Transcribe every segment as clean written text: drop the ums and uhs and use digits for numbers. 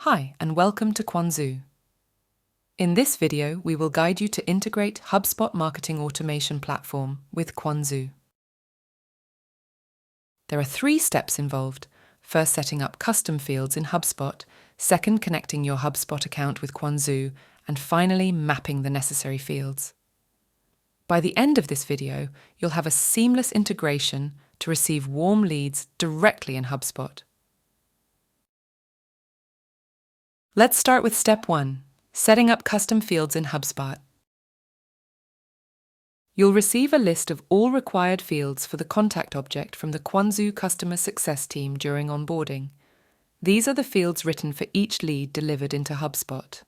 Hi, and welcome to Kwanzoo. In this video, we will guide you to integrate HubSpot marketing automation platform with Kwanzoo. There are 3 steps involved. First, setting up custom fields in HubSpot. Second, connecting your HubSpot account with Kwanzoo. And finally, mapping the necessary fields. By the end of this video, you'll have a seamless integration to receive warm leads directly in HubSpot. Let's start with step 1, setting up custom fields in HubSpot. You'll receive a list of all required fields for the contact object from the Kwanzoo customer success team during onboarding. These are the fields written for each lead delivered into HubSpot.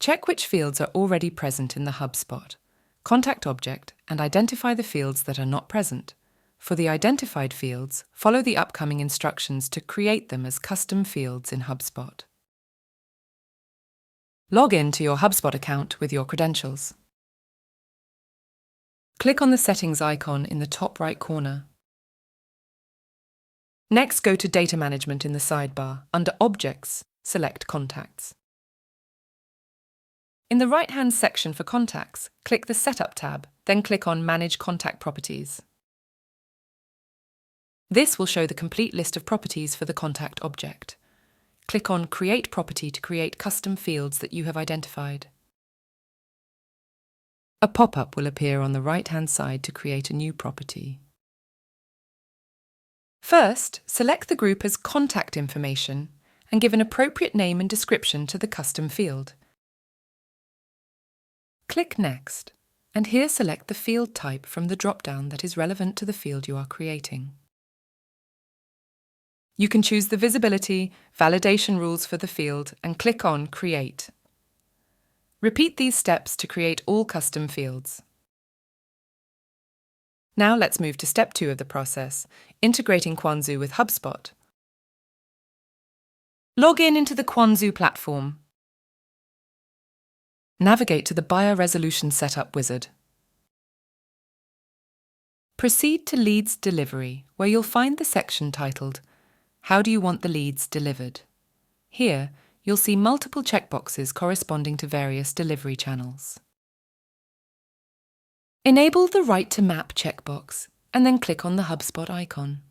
Check which fields are already present in the HubSpot contact object and identify the fields that are not present. For the identified fields, follow the upcoming instructions to create them as custom fields in HubSpot. Log in to your HubSpot account with your credentials. Click on the settings icon in the top right corner. Next, go to Data Management in the sidebar. Under Objects, select Contacts. In the right-hand section for Contacts, click the Setup tab, then click on Manage Contact Properties. This will show the complete list of properties for the contact object. Click on Create Property to create custom fields that you have identified. A pop-up will appear on the right-hand side to create a new property. First, select the group as Contact Information and give an appropriate name and description to the custom field. Click Next, and here select the field type from the drop-down that is relevant to the field you are creating. You can choose the visibility, validation rules for the field and click on Create. Repeat these steps to create all custom fields. Now let's move to step 2 of the process, integrating Kwanzoo with HubSpot. Log in into the Kwanzoo platform. Navigate to the Buyer Resolution Setup wizard. Proceed to Leads Delivery, where you'll find the section titled How do you want the leads delivered? Here, you'll see multiple checkboxes corresponding to various delivery channels. Enable the Right to Map checkbox and then click on the HubSpot icon.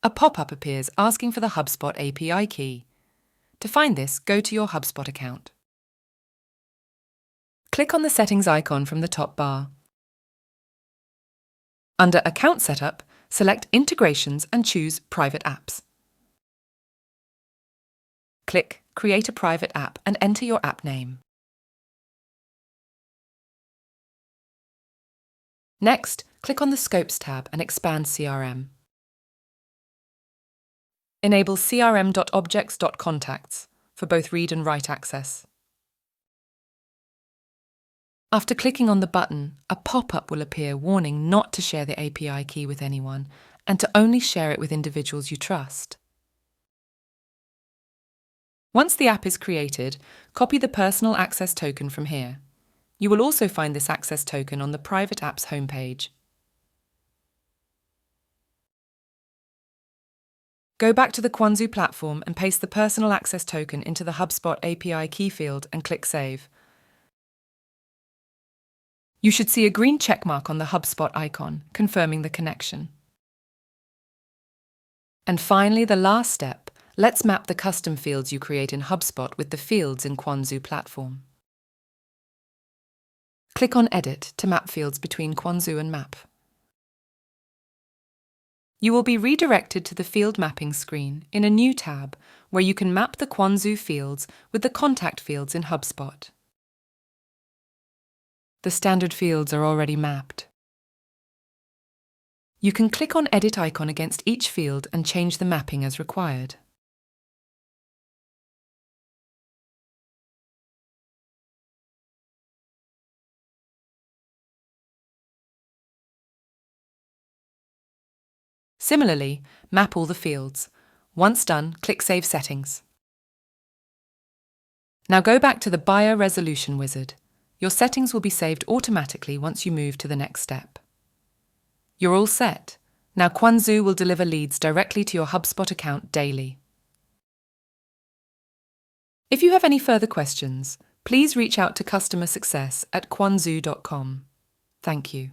A pop-up appears asking for the HubSpot API key. To find this, go to your HubSpot account. Click on the Settings icon from the top bar. Under Account Setup, select Integrations and choose Private Apps. Click Create a Private App and enter your app name. Next, click on the Scopes tab and expand CRM. Enable crm.objects.contacts for both read and write access. After clicking on the button, a pop-up will appear warning not to share the API key with anyone and to only share it with individuals you trust. Once the app is created, copy the personal access token from here. You will also find this access token on the Private Apps homepage. Go back to the Kwanzoo platform and paste the personal access token into the HubSpot API key field and click Save. You should see a green checkmark on the HubSpot icon, confirming the connection. And finally, the last step, let's map the custom fields you create in HubSpot with the fields in Kwanzoo platform. Click on Edit to map fields between Kwanzoo and Map. You will be redirected to the Field Mapping screen in a new tab where you can map the Kwanzoo fields with the contact fields in HubSpot. The standard fields are already mapped. You can click on Edit icon against each field and change the mapping as required. Similarly, map all the fields. Once done, click Save Settings. Now go back to the Buyer Resolution wizard. Your settings will be saved automatically once you move to the next step. You're all set. Now Kwanzoo will deliver leads directly to your HubSpot account daily. If you have any further questions, please reach out to customer success at kwanzoo.com. Thank you.